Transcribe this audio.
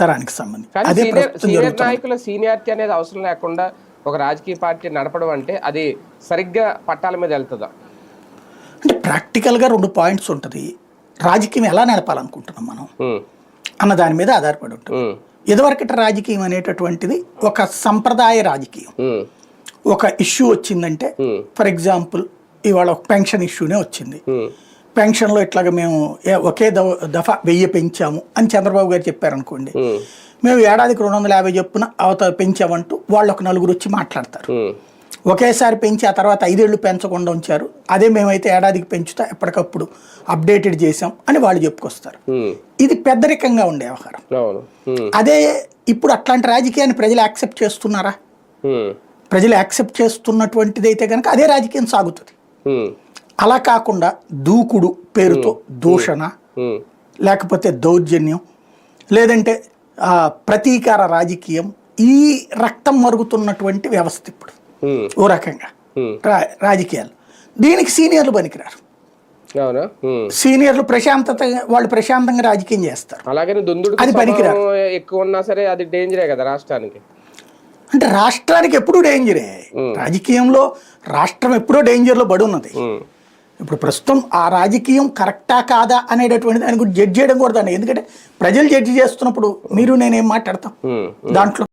తరానికి సంబంధించి కానీ అదే సీనియర్ నాయకుల సీనియారిటీ అనేది అవసరం లేకుండా ఒక రాజకీయ పార్టీ నడపడం అంటే అది సరిగ్గా పట్టాల మీద వెళ్తుందా? అంటే ప్రాక్టికల్గా 2 పాయింట్స్ ఉంటుంది. రాజకీయం ఎలా నడపాలనుకుంటున్నాం మనం అన్న దాని మీద ఆధారపడి ఉంటుంది. ఇదివరకటి రాజకీయం అనేటటువంటిది ఒక సంప్రదాయ రాజకీయం. ఒక ఇష్యూ వచ్చిందంటే ఫర్ ఎగ్జాంపుల్ ఇవాళ ఒక పెన్షన్ ఇష్యూనే వచ్చింది. పెన్షన్లో ఇట్లాగా మేము ఒకే దఫా 1000 పెంచాము అని చంద్రబాబు గారు చెప్పారనుకోండి, మేము ఏడాదికి 250 చొప్పున పెంచామంటూ వాళ్ళు ఒక 4 వచ్చి మాట్లాడతారు. ఒకేసారి పెంచి ఆ తర్వాత 5 ఏళ్ళు పెంచకుండా ఉంచారు, అదే మేమైతే ఏడాదికి పెంచుతా ఎప్పటికప్పుడు అప్డేటెడ్ చేసాం అని వాళ్ళు చెప్పుకొస్తారు. ఇది పెద్దరికంగా ఉండే వ్యవహారం. అదే ఇప్పుడు అట్లాంటి రాజకీయాన్ని ప్రజలు యాక్సెప్ట్ చేస్తున్నారా? ప్రజలు యాక్సెప్ట్ చేస్తున్నటువంటిది అయితే కనుక అదే రాజకీయం సాగుతుంది. అలా కాకుండా దూకుడు పేరుతో దూషణ, లేకపోతే దౌర్జన్యం, లేదంటే ప్రతీకార రాజకీయం, ఈ రక్తం మరుగుతున్నటువంటి వ్యవస్థ ఇప్పుడు ఓ రకంగా రాజకీయాలు. దీనికి సీనియర్లు పనికిరారు. సీనియర్లు వాళ్ళు ప్రశాంతంగా రాజకీయం చేస్తారు. అది పనికిరారు. ఎక్కువ ఉన్నా సరే అది డేంజరే కదా రాష్ట్రానికి. అంటే రాష్ట్రానికి ఎప్పుడూ డేంజరే. రాజకీయంలో రాష్ట్రం ఎప్పుడో డేంజర్లో పడి ఉన్నది. ఇప్పుడు ప్రస్తుతం ఆ రాజకీయం కరెక్టా కాదా అనేటటువంటి దాని గురించి జడ్జ్ చేయడం కూడా దాన్ని, ఎందుకంటే ప్రజలు జడ్జి చేస్తున్నప్పుడు మీరు నేనేం మాట్లాడతాం దాంట్లో.